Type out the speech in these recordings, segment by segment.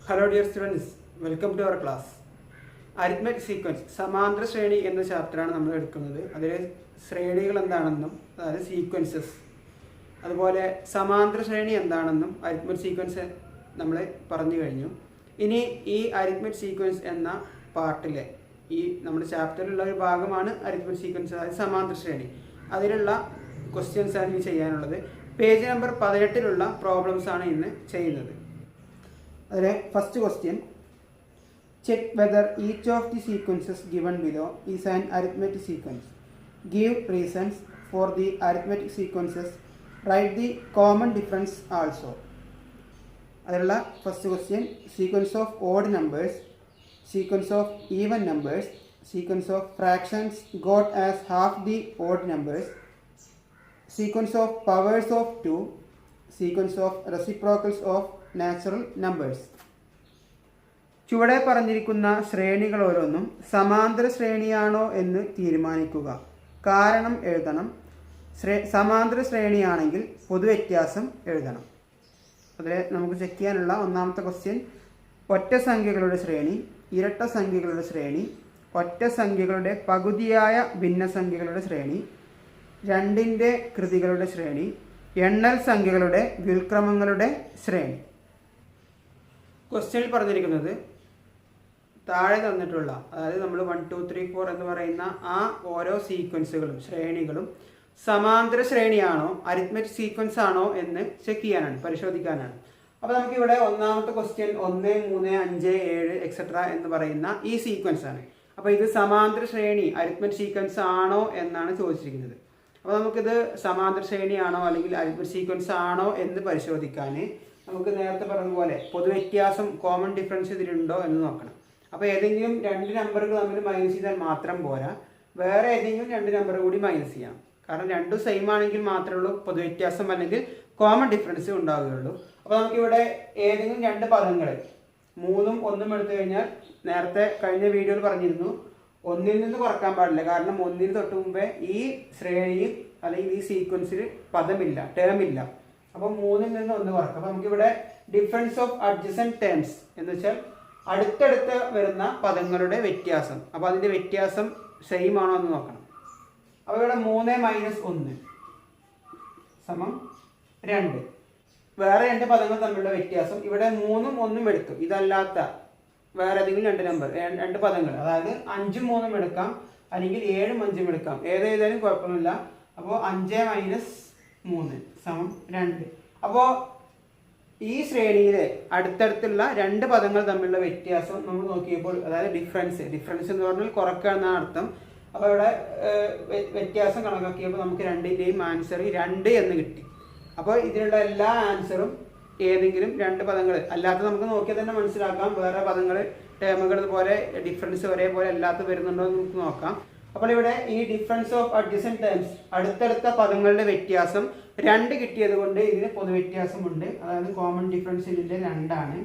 Hello dear students, welcome to our class. Arithmetic sequence സമാന്തര ശ്രേണി എന്ന ചാപ്റ്ററാണ് നമ്മൾ എടുക്കുന്നത്. അതിൽ ശ്രേണികൾ എന്താണെന്നും അതായത് സീക്വൻസസ്, അതുപോലെ സമാന്തര ശ്രേണി എന്താണെന്നും അരിത്മെറ്റിക് സീക്വൻസ് നമ്മൾ പറഞ്ഞു കഴിഞ്ഞു. ഇനി ഈ അരിത്മെറ്റിക് സീക്വൻസ് എന്ന പാർട്ടിലെ ഈ നമ്മുടെ ചാപ്റ്ററിലുള്ള ഒരു ഭാഗമാണ് അരിത്മെറ്റിക് സീക്വൻസ്, അതായത് സമാന്തര ശ്രേണി. അതിലുള്ള ക്വസ്റ്റ്യൻസ് ആണ് ഇനി ചെയ്യാനുള്ളത്. പേജ് നമ്പർ 18 പ്രോബ്ലംസ് ആണ് ഇന്ന് ചെയ്യുന്നത്. അതിലെ first question, check whether each of the sequences given below is an arithmetic sequence. Give reasons for the arithmetic sequences. Write the common difference also. അതിലുള്ള first question, sequence of odd numbers, sequence of even numbers, sequence of fractions got as half the odd numbers, sequence of powers of 2, sequence of reciprocals of natural numbers. ചുവടെ പറഞ്ഞിരിക്കുന്ന ശ്രേണികൾ ഓരോന്നും സമാന്തര ശ്രേണിയാണോ എന്ന് തീരുമാനിക്കുക. കാരണം എഴുതണം. സമാന്തര ശ്രേണിയാണെങ്കിൽ പൊതുവ്യത്യാസം എഴുതണം. അതിൽ നമുക്ക് ചെക്ക് ചെയ്യാനുള്ള ഒന്നാമത്തെ ക്വസ്റ്റ്യൻ, ഒറ്റ സംഖ്യകളുടെ ശ്രേണി, ഇരട്ട സംഖ്യകളുടെ ശ്രേണി, ഒറ്റ സംഖ്യകളുടെ പകുതിയായ ഭിന്നസംഖ്യകളുടെ ശ്രേണി, രണ്ടിൻ്റെ കൃതികളുടെ ശ്രേണി, എണ്ണൽ സംഖ്യകളുടെ വ്യുൽക്രമങ്ങളുടെ ശ്രേണി. ക്വസ്റ്റ്യനിൽ പറഞ്ഞിരിക്കുന്നത് താഴെ തന്നിട്ടുള്ള, അതായത് നമ്മൾ 1, 2, 3, 4 എന്ന് പറയുന്ന ആ ഓരോ സീക്വൻസുകളും ശ്രേണികളും സമാന്തര ശ്രേണിയാണോ അരിത്മെറ്റിക് സീക്വൻസ് ആണോ എന്ന് ചെക്ക് ചെയ്യാനാണ്, പരിശോധിക്കാനാണ്. അപ്പോൾ നമുക്കിവിടെ ഒന്നാമത്തെ ക്വസ്റ്റ്യൻ 1, 3, 5, 7 എക്സെട്ര എന്ന് പറയുന്ന ഈ സീക്വൻസ് ആണ്. അപ്പോൾ ഇത് സമാന്തര ശ്രേണി അരിത്മെറ്റിക് സീക്വൻസ് ആണോ എന്നാണ് ചോദിച്ചിരിക്കുന്നത്. അപ്പോൾ നമുക്കിത് സമാന്തര ശ്രേണിയാണോ അല്ലെങ്കിൽ അരിത്മെറ്റിക് സീക്വൻസ് ആണോ എന്ന് പരിശോധിക്കാൻ നമുക്ക് നേരത്തെ പറഞ്ഞതുപോലെ പൊതുവ്യത്യാസം, കോമൺ ഡിഫറൻസ് ഇതിലുണ്ടോ എന്ന് നോക്കണം. അപ്പോൾ ഏതെങ്കിലും രണ്ട് നമ്പറുകൾ തമ്മിൽ മൈനസ് ചെയ്താൽ മാത്രം പോരാ, വേറെ ഏതെങ്കിലും രണ്ട് നമ്പർ കൂടി മൈനസ് ചെയ്യാം. കാരണം രണ്ടും സെയിം ആണെങ്കിൽ മാത്രമേ ഉള്ളൂ പൊതുവ്യത്യാസം അല്ലെങ്കിൽ കോമൺ ഡിഫറൻസ് ഉണ്ടാവുകയുള്ളൂ. അപ്പോൾ നമുക്കിവിടെ ഏതെങ്കിലും രണ്ട് പദങ്ങൾ 3ഉം 1ഉം എടുത്തു കഴിഞ്ഞാൽ നേരത്തെ കഴിഞ്ഞ വീഡിയോയിൽ പറഞ്ഞിരുന്നു, 1ൽ നിന്ന് കുറക്കാൻ പാടില്ല. കാരണം 1ന് തൊട്ട് മുമ്പേ ഈ ശ്രേണിയിൽ അല്ലെങ്കിൽ ഈ സീക്വൻസിൽ പദമില്ല, ടേം ഇല്ല. അപ്പോൾ 3ൽ നിന്ന് 1 കുറക്കാം. അപ്പോൾ നമുക്കിവിടെ ഡിഫറൻസ് ഓഫ് അഡ്ജസൻറ്റ് ടേംസ് എന്ന് വെച്ചാൽ അടുത്തടുത്ത് വരുന്ന പദങ്ങളുടെ വ്യത്യാസം. അപ്പോൾ അതിൻ്റെ വ്യത്യാസം സെയിം ആണോ എന്ന് നോക്കണം. അപ്പോൾ ഇവിടെ 3 - 1 സമം 2. വേറെ രണ്ട് പദങ്ങൾ തമ്മിലുള്ള വ്യത്യാസം, ഇവിടെ 3ഉം 1ഉം എടുത്തു. ഇതല്ലാത്ത വേറെ ഏതെങ്കിലും രണ്ട് പദങ്ങൾ, അതായത് 5ഉം 3ഉം എടുക്കാം, അല്ലെങ്കിൽ 7ഉം 5ഉം എടുക്കാം. ഏതേതായാലും കുഴപ്പമൊന്നുമില്ല. അപ്പോൾ 5 - 3 സമം 2. അപ്പോൾ ഈ ശ്രേണിയിലെ അടുത്തടുത്തുള്ള രണ്ട് പദങ്ങൾ തമ്മിലുള്ള വ്യത്യാസം നമ്മൾ നോക്കിയപ്പോൾ, അതായത് ഡിഫറൻസ് എന്ന് പറഞ്ഞാൽ കുറക്കുക എന്നാണ് അർത്ഥം. അപ്പോൾ ഇവിടെ വ്യത്യാസം കണക്കാക്കിയപ്പോൾ നമുക്ക് രണ്ടിൻ്റെയും ആൻസർ 2 എന്ന് കിട്ടി. അപ്പോൾ ഇതിനുള്ള എല്ലാ ആൻസറും ഏതെങ്കിലും രണ്ട് പദങ്ങൾ അല്ലാത്ത നമുക്ക് നോക്കിയാൽ തന്നെ മനസ്സിലാക്കാം. വേറെ പദങ്ങൾ ടേമുകൾ പോലെ ഡിഫറൻസ് ഒരേപോലെ അല്ലാത്ത വരുന്നുണ്ടോ എന്ന് നമുക്ക് നോക്കാം. അപ്പോൾ ഇവിടെ ഈ ഡിഫറൻസ് ഓഫ് അഡ്ജസൻറ്റ് ടേംസ്, അടുത്തടുത്ത പദങ്ങളുടെ വ്യത്യാസം 2 കിട്ടിയത് കൊണ്ട് ഇതിന് പൊതുവ്യത്യാസമുണ്ട്. അതായത് കോമൺ ഡിഫറൻസ് ഇതിൻ്റെ 2ആണ്.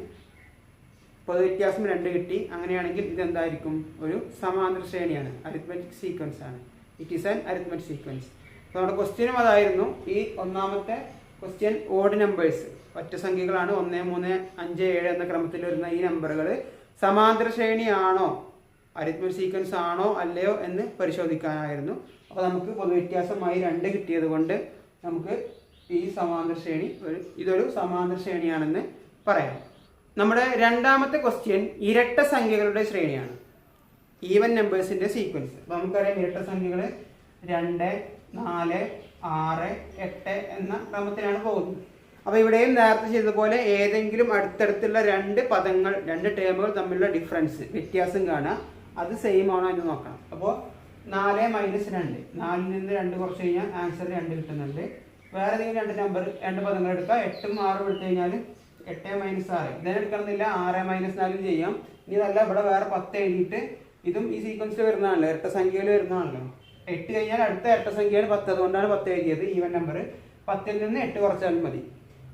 പൊതുവ്യത്യാസം 2 കിട്ടി. അങ്ങനെയാണെങ്കിൽ ഇതെന്തായിരിക്കും? ഒരു സമാന്തര ശ്രേണിയാണ്, അരിത്മെറ്റിക് സീക്വൻസ് ആണ്. It is an arithmetic sequence. അപ്പോൾ നമ്മുടെ ക്വസ്റ്റ്യനും അതായിരുന്നു. ഈ ഒന്നാമത്തെ ക്വസ്റ്റ്യൻ, ഓഡ് നമ്പേഴ്സ് ഒറ്റ സംഖ്യകളാണ്, 1, 3, 5, 7 എന്ന ക്രമത്തിൽ വരുന്ന ഈ നമ്പറുകൾ സമാന്തര ശ്രേണിയാണോ അരിത്മെറ്റിക് സീക്വൻസ് ആണോ അല്ലയോ എന്ന് പരിശോധിക്കാനായിരുന്നു. അപ്പോൾ നമുക്ക് പൊതുവ്യത്യാസമായി 2 കിട്ടിയത് കൊണ്ട് നമുക്ക് ഈ സമാന്തര ശ്രേണി ഇതൊരു സമാന്തര ശ്രേണിയാണെന്ന് പറയാം. നമ്മുടെ രണ്ടാമത്തെ ക്വസ്റ്റ്യൻ ഇരട്ട സംഖ്യകളുടെ ശ്രേണിയാണ്, ഈവൻ നമ്പേഴ്സിൻ്റെ സീക്വൻസ്. അപ്പോൾ നമുക്കറിയാം ഇരട്ട സംഖ്യകൾ 2, 4, 6, 8 എന്ന ക്രമത്തിലാണ് പോകുന്നത്. അപ്പോൾ ഇവിടെയും നേരത്തെ ചെയ്തതുപോലെ ഏതെങ്കിലും അടുത്തടുത്തുള്ള രണ്ട് പദങ്ങൾ, രണ്ട് ടേമുകൾ തമ്മിലുള്ള ഡിഫറൻസ്, വ്യത്യാസം കാണുക. അത് സെയിം ആണോ എന്ന് നോക്കണം. അപ്പോൾ 4 - 2, 4ൽ നിന്ന് 2 കുറച്ച് കഴിഞ്ഞാൽ ആൻസർ 2 കിട്ടുന്നുണ്ട്. വേറെ ഏതെങ്കിലും രണ്ട് പദങ്ങൾ എടുക്കുക. 8ഉം 6ഉം എടുത്തു കഴിഞ്ഞാൽ 8 - 6 ഇതിനെ എടുക്കണമെന്നില്ല, 6 - 4 ചെയ്യാം. ഇനി അതല്ല, ഇവിടെ വേറെ 10 എഴുതിയിട്ട് ഇതും ഈ സീക്വൻസിൽ വരുന്നതാണല്ലോ, ഇരട്ട സംഖ്യയിൽ വരുന്നതാണല്ലോ. 8 കഴിഞ്ഞാൽ അടുത്ത ഇരട്ട സംഖ്യയാണ് 10, അതുകൊണ്ടാണ് 10 എഴുതിയത്, ഈവൻ നമ്പർ. 10ൽ നിന്ന് 8 കുറച്ചാൽ മതി.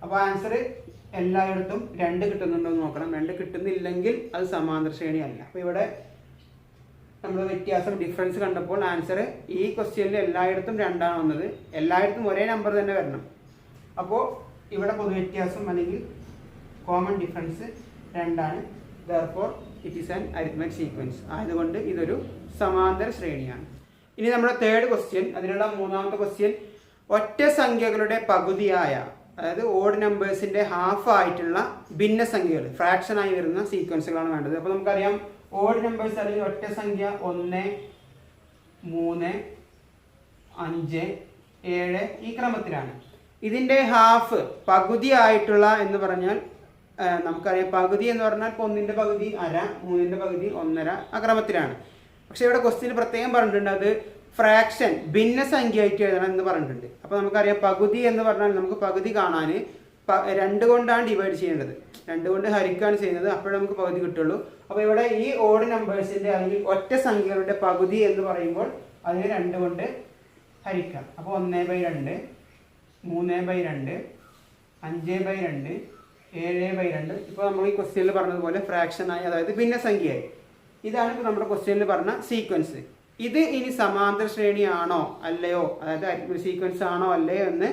അപ്പോൾ ആൻസർ എല്ലായിടത്തും 2 കിട്ടുന്നുണ്ടോ എന്ന് നോക്കണം. 2 കിട്ടുന്നില്ലെങ്കിൽ അത് സമാന്തര ശ്രേണിയല്ല. അപ്പോൾ ഇവിടെ നമ്മൾ വ്യത്യാസം ഡിഫറൻസ് കണ്ടപ്പോൾ ആൻസർ ഈ ക്വസ്റ്റ്യനിൽ എല്ലായിടത്തും 2 ആണ് വന്നത്. എല്ലായിടത്തും ഒരേ നമ്പർ തന്നെ വരണം. അപ്പോൾ ഇവിടെ പൊതുവ്യത്യാസം അല്ലെങ്കിൽ common difference 2 therefore it is an arithmetic sequence. ആയതുകൊണ്ട് ഇതൊരു സമാന്തര ശ്രേണിയാണ്. ഇനി നമ്മുടെ തേർഡ് ക്വസ്റ്റ്യൻ, അതിനുള്ള മൂന്നാമത്തെ ക്വസ്റ്റ്യൻ, ഒറ്റ സംഖ്യകളുടെ പകുതിയായ, അതായത് ഓഡ് നമ്പേഴ്സിന്റെ ഹാഫ് ആയിട്ടുള്ള ഭിന്നസംഖ്യകൾ, ഫ്രാക്ഷൻ ആയി വരുന്ന സീക്വൻസുകളാണ് വേണ്ടത്. അപ്പോൾ നമുക്കറിയാം ഓഡ് നമ്പേഴ്സ് അല്ലെങ്കിൽ ഒറ്റ സംഖ്യ 1, 3, 5, 7 ഈ ക്രമത്തിലാണ്. ഇതിന്റെ ഹാഫ് പകുതി ആയിട്ടുള്ള എന്ന് പറഞ്ഞാൽ നമുക്കറിയാം പകുതി എന്ന് പറഞ്ഞാൽ 1ന്റെ പകുതി അര, 3ന്റെ പകുതി 1.5 ആ ക്രമത്തിലാണ്. പക്ഷെ ഇവിടെ ക്വസ്റ്റ്യൻ പ്രത്യേകം പറഞ്ഞിട്ടുണ്ട് അത് ഫ്രാക്ഷൻ ഭിന്നസംഖ്യ ആയിട്ട് എഴുതണം എന്ന് പറഞ്ഞിട്ടുണ്ട്. അപ്പോൾ നമുക്കറിയാം പകുതി എന്ന് പറഞ്ഞാൽ നമുക്ക് പകുതി കാണാൻ 2 കൊണ്ടാണ് ഡിവൈഡ് ചെയ്യേണ്ടത്, 2 കൊണ്ട് ഹരിക്കാണ് ചെയ്യുന്നത്, അപ്പോഴേ നമുക്ക് പകുതി കിട്ടുള്ളൂ. അപ്പോൾ ഇവിടെ ഈ ഓഡ് നമ്പേഴ്സിന്റെ അല്ലെങ്കിൽ ഒറ്റ സംഖ്യകളുടെ പകുതി എന്ന് പറയുമ്പോൾ അതിനെ 2 കൊണ്ട് ഹരിക്കാം. അപ്പോൾ 1/2, 3/2, 5/2, 7/2. ഇപ്പോൾ നമ്മൾ ഈ ക്വസ്റ്റ്യനിൽ പറഞ്ഞതുപോലെ ഫ്രാക്ഷനായി, അതായത് ഭിന്നസംഖ്യയായി. ഇതാണ് ഇപ്പോൾ നമ്മുടെ ക്വസ്റ്റ്യനിൽ പറഞ്ഞ സീക്വൻസ്. ഇത് ഇനി സമാന്തര ശ്രേണിയാണോ അല്ലയോ, അതായത് സീക്വൻസ് ആണോ അല്ലയോ എന്ന്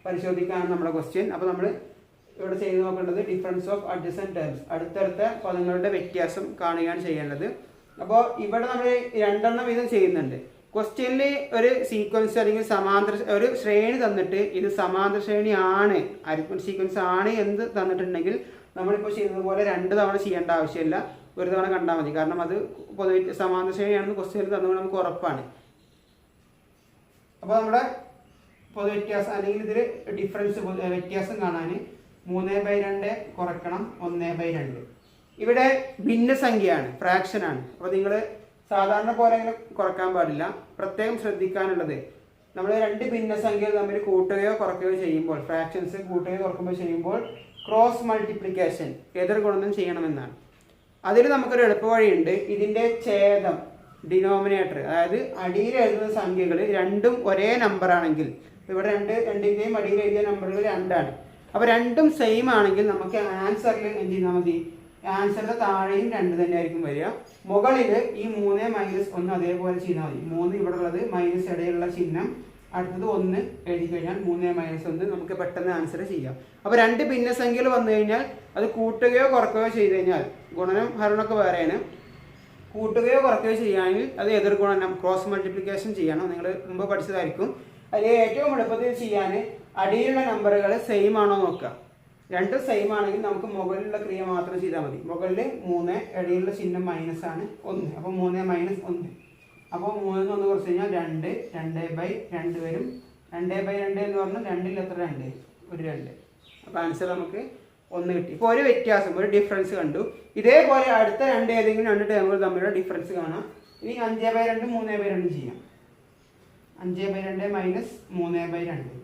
പരിശോധിക്കാനാണ് നമ്മുടെ ക്വസ്റ്റ്യൻ. അപ്പോൾ നമ്മൾ ഇവിടെ ചെയ്ത് നോക്കേണ്ടത് ഡിഫറൻസ് ഓഫ് അഡ്ജസൻറ്റ് ടേംസ്, അടുത്തടുത്ത പദങ്ങളുടെ വ്യത്യാസം കാണുകയാണ് ചെയ്യേണ്ടത്. അപ്പോൾ ഇവിടെ നമ്മൾ 2 വീതം ചെയ്യുന്നുണ്ട്. ക്വസ്റ്റ്യനിൽ ഒരു സീക്വൻസ് അല്ലെങ്കിൽ ഒരു ശ്രേണി തന്നിട്ട് ഇത് സമാന്തര ശ്രേണിയാണ്, അരിത്മെറ്റിക് സീക്വൻസ് ആണ് എന്ന് തന്നിട്ടുണ്ടെങ്കിൽ നമ്മളിപ്പോൾ ചെയ്യുന്നതുപോലെ 2 തവണ ചെയ്യേണ്ട ആവശ്യമില്ല, ഒരു തവണ കണ്ടാൽ മതി. കാരണം അത് പൊതുവെ സമാന്തര ശ്രേണിയാണെന്ന് ക്വസ്റ്റ്യനിൽ തന്നുകൊണ്ട് നമുക്ക് ഉറപ്പാണ്. അപ്പോൾ നമ്മുടെ പൊതുവ്യത്യാസം അല്ലെങ്കിൽ ഇതിൽ ഡിഫറൻസ് വ്യത്യാസം കാണാൻ 3/2 കുറക്കണം 1/2. ഇവിടെ ഭിന്നസംഖ്യയാണ്, ഫ്രാക്ഷനാണ്. അപ്പോൾ നിങ്ങൾ സാധാരണ പോലെ അങ്ങനെ കുറക്കാൻ പാടില്ല. പ്രത്യേകം ശ്രദ്ധിക്കാനുള്ളത്, നമ്മൾ 2 ഭിന്നസംഖ്യകൾ തമ്മിൽ കൂട്ടുകയോ കുറയ്ക്കുകയോ ചെയ്യുമ്പോൾ, ഫ്രാക്ഷൻസ് കൂട്ടുകയോ കുറയ്ക്കുകയോ ചെയ്യുമ്പോൾ ക്രോസ് മൾട്ടിപ്ലിക്കേഷൻ, എതിർ ഗുണനം ചെയ്യണമെന്നാണ്. അതിൽ നമുക്കൊരു എളുപ്പവഴിയുണ്ട്. ഇതിൻ്റെ ഛേദം, ഡിനോമിനേറ്റർ, അതായത് അടിയിൽ എഴുതുന്ന സംഖ്യകൾ രണ്ടും ഒരേ നമ്പർ ആണെങ്കിൽ, ഇവിടെ രണ്ടിൻ്റെയും അടിയിൽ എഴുതിയ നമ്പറുകൾ 2 ആണ്. അപ്പോൾ രണ്ടും സെയിം ആണെങ്കിൽ നമുക്ക് ആൻസറിൽ എന്ത് ചെയ്താൽ മതി, ആൻസറിന്റെ താഴെയും 2 തന്നെ ആയിരിക്കും വരിക. മുകളിൽ ഈ 3 - 1 അതേപോലെ ചെയ്താൽ മതി. 3 ഇവിടെ ഉള്ളത് മൈനസ് ഇടയിലുള്ള ചിഹ്നം, അടുത്തത് 1 എഴുതി കഴിഞ്ഞാൽ 3 - 1 നമുക്ക് പെട്ടെന്ന് ആൻസർ ചെയ്യാം. അപ്പോൾ 2 ഭിന്നസംഖ്യകൾ വന്നു കഴിഞ്ഞാൽ അത് കൂട്ടുകയോ കുറയ്ക്കുകയോ ചെയ്ത് കഴിഞ്ഞാൽ, ഗുണനം ഹരണമൊക്കെ വേറെയാണ്, കൂട്ടുകയോ കുറയ്ക്കുകയോ ചെയ്യുകയാണെങ്കിൽ അത് എതിർ ഗുണനം ക്രോസ് മൾട്ടിപ്ലിക്കേഷൻ ചെയ്യണം. നിങ്ങൾ മുമ്പ് പഠിച്ചതായിരിക്കും. അതിൽ ഏറ്റവും എളുപ്പത്തിൽ ചെയ്യാൻ അടിയിലുള്ള നമ്പറുകൾ സെയിം ആണോ നോക്കുക. 2 സെയിം ആണെങ്കിൽ നമുക്ക് മുകളിലുള്ള ക്രിയ മാത്രം ചെയ്താൽ മതി. മുകളിൽ 3, ഇടയിലുള്ള ചിഹ്നം മൈനസ് ആണ് 1, അപ്പോൾ 3 - 1. അപ്പോൾ 3 1 കുറച്ച് കഴിഞ്ഞാൽ 2, 2/2 വരും. 2/2 എന്ന് പറഞ്ഞാൽ 2ൽ എത്ര 2? ഒരു 2. അപ്പോൾ ആൻസർ നമുക്ക് 1 കിട്ടി. ഇപ്പോൾ ഒരു വ്യത്യാസം, ഒരു ഡിഫറൻസ് കണ്ടു. ഇതേപോലെ അടുത്ത ഏതെങ്കിലും 2 ടേമുകൾ തമ്മിലുള്ള ഡിഫറൻസ് കാണാം. ഇനി 5/2 3/2 ചെയ്യാം. 5/2 - 3/2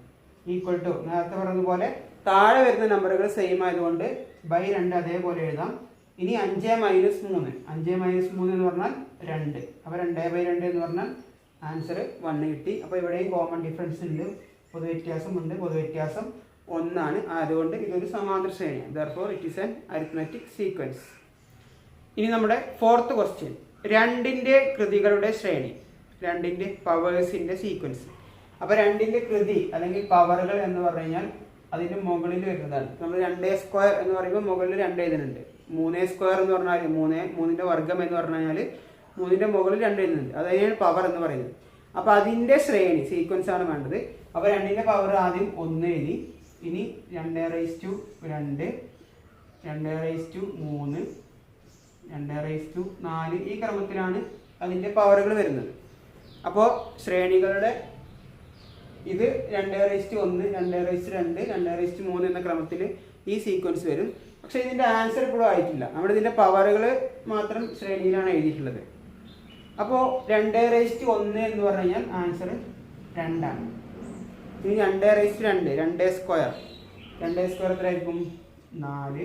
ഈക്വൽ ടു നേരത്തെ പറഞ്ഞതുപോലെ താഴെ വരുന്ന നമ്പറുകൾ സെയിം ആയതുകൊണ്ട് /2 അതേപോലെ എഴുതാം. ഇനി 5 - 3, 5 - 3 എന്ന് പറഞ്ഞാൽ 2. അപ്പോൾ 2/2 എന്ന് പറഞ്ഞാൽ ആൻസർ 1 കിട്ടി. അപ്പോൾ ഇവിടെയും കോമൺ ഡിഫറൻസ് ഉണ്ട്, പൊതുവ്യത്യാസമുണ്ട്. പൊതുവ്യത്യാസം 1 ആണ്. അതുകൊണ്ട് ഇതൊരു സമാന്തര ശ്രേണിയാണ്. therefore it is an arithmetic sequence. ഇനി നമ്മുടെ ഫോർത്ത് ക്വസ്റ്റ്യൻ, 2ന്റെ കൃതികളുടെ ശ്രേണി, 2ന്റെ പവേഴ്സിന്റെ സീക്വൻസ്. അപ്പോൾ 2ന്റെ കൃതി അല്ലെങ്കിൽ പവറുകൾ എന്ന് പറഞ്ഞു കഴിഞ്ഞാൽ അതിൻ്റെ മുകളിൽ വരുന്നതാണ്. നമ്മൾ 2² എന്ന് പറയുമ്പോൾ മുകളിൽ 2 എഴുതുന്നുണ്ട്. 3² എന്ന് പറഞ്ഞാൽ 3ന്റെ വർഗ്ഗം എന്ന് പറഞ്ഞു കഴിഞ്ഞാൽ 3ന്റെ മുകളിൽ 2 എഴുതുന്നുണ്ട്. അതാണ് പവർ എന്ന് പറയുന്നത്. അപ്പോൾ അതിൻ്റെ ശ്രേണി സീക്വൻസ് ആണ് വേണ്ടത്. അപ്പോൾ 2ന്റെ പവർ ആദ്യം 1 എഴുതി. ഇനി 2/2, 2/3, 2/4 ഈ ക്രമത്തിലാണ് അതിൻ്റെ പവറുകൾ വരുന്നത്. അപ്പോൾ ശ്രേണികളുടെ ഇത് 2/1, 2/2, 2/3 എന്ന ക്രമത്തിൽ ഈ സീക്വൻസ് വരും. പക്ഷേ ഇതിൻ്റെ ആൻസർ ഇപ്പോഴും ആയിട്ടില്ല. നമ്മളിതിൻ്റെ പവറുകൾ മാത്രം ശ്രേണിയിലാണ് എഴുതിയിട്ടുള്ളത്. അപ്പോൾ 2/1 എന്ന് പറഞ്ഞു കഴിഞ്ഞാൽ ആൻസർ 2 ആണ്. ഇനി 2/2, 2² എത്രയായിരിക്കും? 4.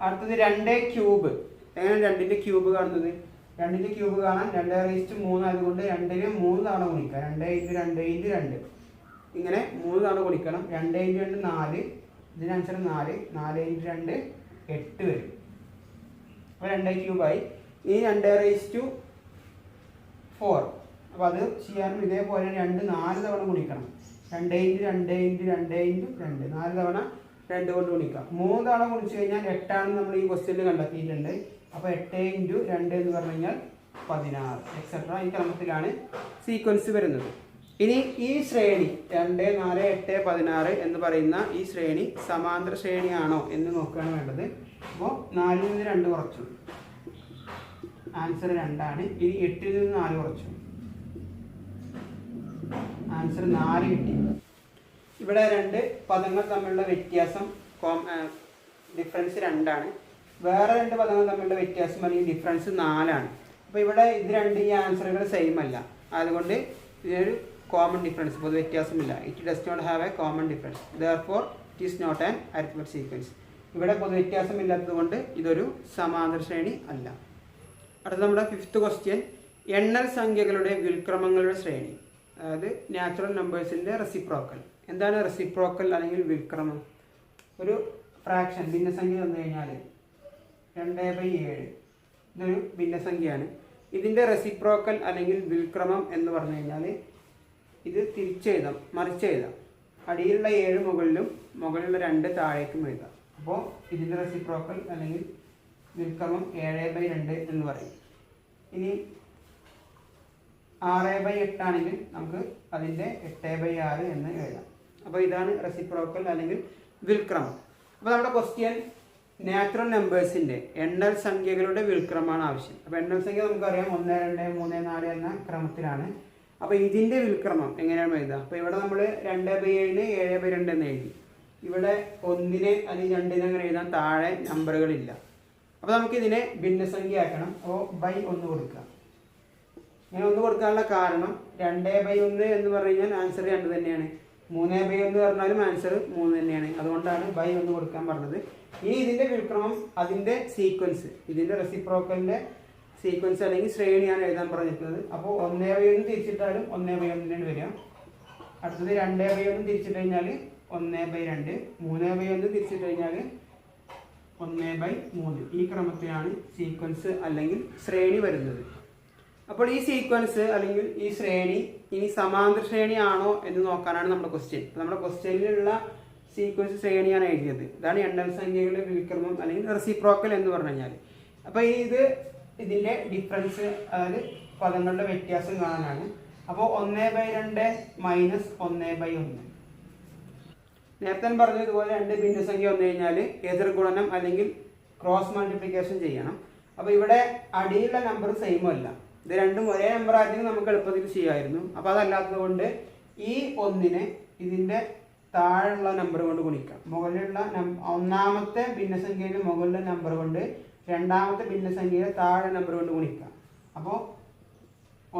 അടുത്തത് 2³ എങ്ങനെ 2ന്റെ ക്യൂബ് കാണുന്നത്? 2ന്റെ ക്യൂബ് കാണാൻ 2/3 ആയതുകൊണ്ട് 2നെ 3 തവണ ഗുണിക്കുക. 2 × 2 × 2 ഇങ്ങനെ 3 തവണ ഗുണിക്കണം. 2 × 2 4, ഇതിന് ആൻസർ 4. 4 × 2 8 വരും. അപ്പോൾ 2³ ആയി. ഈ 2/4, അപ്പോൾ അത് ചെയ്യാനും ഇതേപോലെ 2 4 തവണ ഗുണിക്കണം. 2 × 2 × 2 × 2 4 തവണ 2 കൊണ്ട് ഗുണിക്കാം. 3 തവണ ഗുണിച്ച് കഴിഞ്ഞാൽ 8 ആണെന്ന് നമ്മൾ ഈ ക്വസ്റ്റ്യനിൽ കണ്ടെത്തിയിട്ടുണ്ട്. അപ്പോൾ 8 × 2 എന്ന് പറഞ്ഞു കഴിഞ്ഞാൽ 16 എക്സെട്ര. ഈ ക്രമത്തിലാണ് സീക്വൻസ് വരുന്നത്. ഇനി ഈ ശ്രേണി 2, 4, 8, 16 എന്ന് പറയുന്ന ഈ ശ്രേണി സമാന്തര ശ്രേണിയാണോ എന്ന് നോക്കുകയാണ് വേണ്ടത്. അപ്പോൾ 4ൽ നിന്ന് 2 കുറച്ചു, ആൻസർ 2 ആണ്. ഇനി 8ൽ നിന്ന് 4 കുറച്ചു, ആൻസർ 4 കിട്ടി. ഇവിടെ 2 പദങ്ങൾ തമ്മിലുള്ള വ്യത്യാസം ഡിഫറൻസ് 2 ആണ്. വേറെ 2 പദങ്ങൾ തമ്മിലുള്ള വ്യത്യാസം അല്ലെങ്കിൽ ഡിഫറൻസ് 4 ആണ്. അപ്പോൾ ഇവിടെ ഇത് 2 ഈ ആൻസറുകൾ സെയിം അല്ല, അതുകൊണ്ട് ഇതിനൊരു കോമൺ ഡിഫറൻസ്, പൊതു വ്യത്യാസമില്ല. It does not have a common difference, therefore it is not an arithmetic sequence. ഇവിടെ പൊതു വ്യത്യാസമില്ലാത്തത് കൊണ്ട് ഇതൊരു സമാന്തര ശ്രേണി അല്ല. അടുത്ത നമ്മുടെ 5th ക്വസ്റ്റ്യൻ, എണ്ണൽ സംഖ്യകളുടെ വ്യുൽക്രമങ്ങളുടെ ശ്രേണി, അതായത് നാച്ചുറൽ നമ്പേഴ്സിൻ്റെ റെസിപ്രോക്കൽ. എന്താണ് റെസിപ്രോക്കൽ അല്ലെങ്കിൽ വ്യുൽക്രമം? ഒരു ഫ്രാക്ഷൻ ഭിന്നസംഖ്യ തന്നു കഴിഞ്ഞാൽ 2/7 ഇതൊരു ഭിന്നസംഖ്യയാണ്. ഇതിൻ്റെ റെസിപ്രോക്കൽ അല്ലെങ്കിൽ വ്യുൽക്രമം എന്ന് പറഞ്ഞു കഴിഞ്ഞാൽ ഇത് തിരിച്ചെഴുതാം, മറിച്ചെഴുതാം. അടിയിലുള്ള 7 മുകളിലും മുകളിലുള്ള 2 താഴേക്കും എഴുതാം. അപ്പോൾ ഇതിൻ്റെ റെസിപ്രോക്കൽ അല്ലെങ്കിൽ വ്യുൽക്രമം 7/2 എന്ന് പറയും. ഇനി 6/8 ആണെങ്കിൽ നമുക്ക് അതിൻ്റെ 8/6 എന്ന് എഴുതാം. അപ്പോൾ ഇതാണ് റെസിപ്രോക്കൽ അല്ലെങ്കിൽ വ്യുൽക്രമം. അപ്പോൾ നമ്മുടെ ക്വസ്റ്റ്യൻ നാച്ചുറൽ നമ്പേഴ്സിൻ്റെ എണ്ണൽ സംഖ്യകളുടെ വ്യുൽക്രമമാണ് ആവശ്യം. അപ്പോൾ എണ്ണൽ സംഖ്യ നമുക്കറിയാം 1, 2, 3, 4 എന്ന ക്രമത്തിലാണ്. അപ്പോൾ ഇതിൻ്റെ വ്യുൽക്രമം എങ്ങനെയാണ് എഴുതുക? അപ്പോൾ ഇവിടെ നമ്മൾ 2/7 7/2 എന്ന് എഴുതി. ഇവിടെ 1 അല്ലെങ്കിൽ 2 അങ്ങനെ എഴുതാൻ താഴെ നമ്പറുകളില്ല. അപ്പോൾ നമുക്കിതിനെ ഭിന്നസംഖ്യ ആക്കണം. അപ്പോൾ /1 കൊടുക്കുക. ഇങ്ങനെ 1 കൊടുക്കാനുള്ള കാരണം 2/1 എന്ന് പറഞ്ഞു കഴിഞ്ഞാൽ ആൻസർ 2 തന്നെയാണ്. 3/1 പറഞ്ഞാലും ആൻസർ 3 തന്നെയാണ്. അതുകൊണ്ടാണ് /1 കൊടുക്കാൻ പറഞ്ഞത്. ഇനി ഇതിൻ്റെ വ്യുൽക്രമം, അതിൻ്റെ സീക്വൻസ്, ഇതിൻ്റെ റെസിപ്രോക്കലിൻ്റെ സീക്വൻസ് അല്ലെങ്കിൽ ശ്രേണിയാണ് എഴുതാൻ പറഞ്ഞിട്ടുള്ളത്. അപ്പോൾ 1/1 തിരിച്ചിട്ടാലും 1/1 തന്നെയാണ് വരിക. അടുത്തത് 2/1 തിരിച്ചിട്ട് കഴിഞ്ഞാൽ 1/2, 3/1 തിരിച്ചിട്ട് കഴിഞ്ഞാൽ 1/3. ഈ ക്രമത്തിലാണ് സീക്വൻസ് അല്ലെങ്കിൽ ശ്രേണി വരുന്നത്. അപ്പോൾ ഈ സീക്വൻസ് അല്ലെങ്കിൽ ഈ ശ്രേണി ഇനി സമാന്തര ശ്രേണിയാണോ എന്ന് നോക്കാനാണ് നമ്മുടെ ക്വസ്റ്റ്യൻ. നമ്മുടെ ക്വസ്റ്റ്യനിലുള്ള സീക്വൻസ് ശ്രേണിയാണ് എഴുതിയത്. ഇതാണ് എണ്ണൽ സംഖ്യകളുടെ വ്യുൽക്രമം അല്ലെങ്കിൽ റെസിപ്രോക്കൽ എന്ന് പറഞ്ഞു കഴിഞ്ഞാൽ. അപ്പോൾ ഇതിൻ്റെ ഡിഫറൻസ്, അതായത് പദങ്ങളുടെ വ്യത്യാസം കാണാനാണ്. അപ്പോൾ 1/2 മൈനസ് 1/1. നേരത്തെ പറഞ്ഞതുപോലെ 2 ഭിന്നസംഖ്യ വന്നു കഴിഞ്ഞാൽ എതിർ ഗുണനം അല്ലെങ്കിൽ ക്രോസ് മൾട്ടിപ്ലിക്കേഷൻ ചെയ്യണം. അപ്പോൾ ഇവിടെ അടിയിലുള്ള നമ്പർ സെയിം അല്ല. ഇത് രണ്ടും ഒരേ നമ്പർ ആയിരുന്നെങ്കിൽ നമുക്ക് എളുപ്പത്തിൽ ചെയ്യാമായിരുന്നു. അപ്പോൾ അതല്ലാത്തത് കൊണ്ട് ഈ 1നെ ഇതിൻ്റെ താഴെയുള്ള നമ്പർ കൊണ്ട് ഗുണിക്കാം. മുകളിലുള്ള ഒന്നാമത്തെ ഭിന്നസംഖ്യയുടെ മുകളിലെ നമ്പർ കൊണ്ട് രണ്ടാമത്തെ ഭിന്നസംഖ്യയുടെ താഴെ നമ്പർ കൊണ്ട് ഗുണിക്കാം. അപ്പോൾ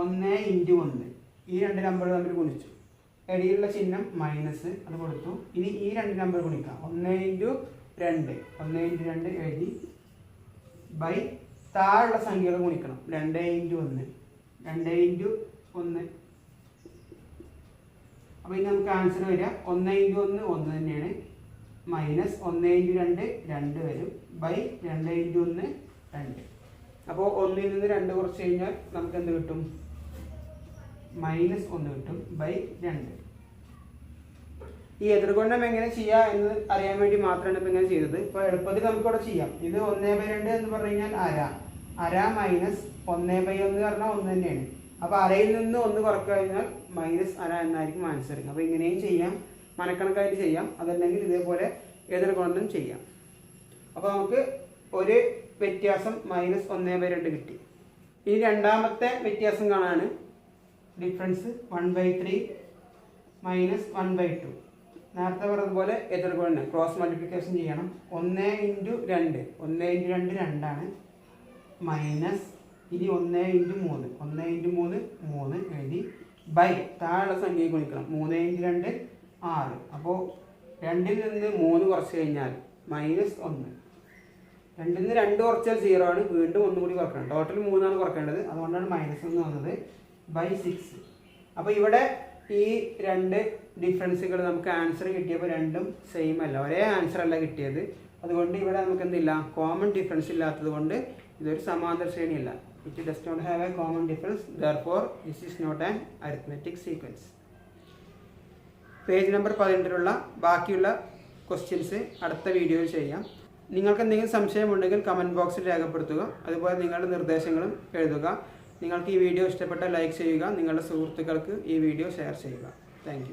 1 × 1 ഈ 2 നമ്പർ തമ്മിൽ ഗുണിച്ചു. ഇടയിലുള്ള ചിഹ്നം മൈനസ്, അത് കൊടുത്തു. ഇനി ഈ 2 നമ്പർ ഗുണിക്കാം. 1 × 2 1 × 2 എഴുതി. ബൈ താഴെയുള്ള സംഖ്യകൾ ഗുണിക്കണം. 2 × 1 2 × 1. അപ്പോൾ ഇനി നമുക്ക് ആൻസർ വരിക 1 × 1 1 തന്നെയാണ്. മൈനസ് 1 × 2 2 വരും. ബൈ 2 × 1 2. അപ്പോൾ 1ൽ നിന്ന് 2 കുറച്ച് കഴിഞ്ഞാൽ നമുക്ക് എന്ത് കിട്ടും? -1 കിട്ടും. ബൈ 2. ഈ എതിർഗുണം എങ്ങനെ ചെയ്യാം എന്ന് അറിയാൻ വേണ്ടി മാത്രമാണ് ഇപ്പോൾ ഇങ്ങനെ ചെയ്തത്. ഇപ്പോൾ എളുപ്പത്തിൽ നമുക്കിവിടെ ചെയ്യാം. ഇത് 1/2 എന്ന് പറഞ്ഞു കഴിഞ്ഞാൽ അര മൈനസ് 1/1 പറഞ്ഞാൽ 1 തന്നെയാണ്. അപ്പോൾ അരയിൽ നിന്ന് 1 കുറക്കുക കഴിഞ്ഞാൽ -1/2 എന്നായിരിക്കും ആൻസർ. അപ്പോൾ ഇങ്ങനെയും ചെയ്യാം, മനക്കണക്കായിട്ട് ചെയ്യാം. അതല്ലെങ്കിൽ ഇതേപോലെ എതിർഗുണം ചെയ്യാം. അപ്പോൾ നമുക്ക് ഒരു വ്യത്യാസം -1/2 കിട്ടി. ഇനി രണ്ടാമത്തെ വ്യത്യാസം കാണാൻ ഡിഫറൻസ് 1/3 -1/2. നേരത്തെ പറഞ്ഞതുപോലെ എതിർഗുണനം ക്രോസ് മൾട്ടിപ്ലിക്കേഷൻ ചെയ്യണം. 1 × 2 1 × 2 2ആണ്. മൈനസ് ഇനി 1 × 3 1 × 3 3 എഴുതി. ബൈ താഴെ സംഖ്യ ഗുണിക്കണം. 3 × 2 6. അപ്പോൾ 2ൽ നിന്ന് 3 കുറച്ച് കഴിഞ്ഞാൽ -1. 2ൽ നിന്ന് 2 കുറച്ചാൽ 0 ആണ്. വീണ്ടും 1 കൂടി കുറക്കണം. ടോട്ടൽ 3 ആണ് കുറക്കേണ്ടത്. അതുകൊണ്ടാണ് -1 വന്നത്. ബൈ 6. അപ്പോൾ ഇവിടെ ഈ 2 ഡിഫറൻസുകൾ നമുക്ക് ആൻസർ കിട്ടിയപ്പോൾ രണ്ടും സെയിം അല്ല, ഒരേ ആൻസർ അല്ല കിട്ടിയത്. അതുകൊണ്ട് ഇവിടെ നമുക്ക് എന്തില്ല, കോമൺ ഡിഫറൻസ് ഇല്ലാത്തത് കൊണ്ട് ഇതൊരു സമാന്തര ശ്രേണിയല്ല. It does not have a common difference, therefore this is not an arithmetic sequence. Page number 18 ബാക്കിയുള്ള ക്വസ്റ്റ്യൻസ് അടുത്ത വീഡിയോയിൽ ചെയ്യാം. നിങ്ങൾക്ക് എന്തെങ്കിലും സംശയമുണ്ടെങ്കിൽ കമൻറ്റ് ബോക്സിൽ രേഖപ്പെടുത്തുക. അതുപോലെ നിങ്ങളുടെ നിർദ്ദേശങ്ങളും എഴുതുക. നിങ്ങൾക്ക് ഈ വീഡിയോ ഇഷ്ടപ്പെട്ടാൽ ലൈക്ക് ചെയ്യുക. നിങ്ങളുടെ സുഹൃത്തുക്കൾക്ക് ഈ വീഡിയോ ഷെയർ ചെയ്യുക. താങ്ക്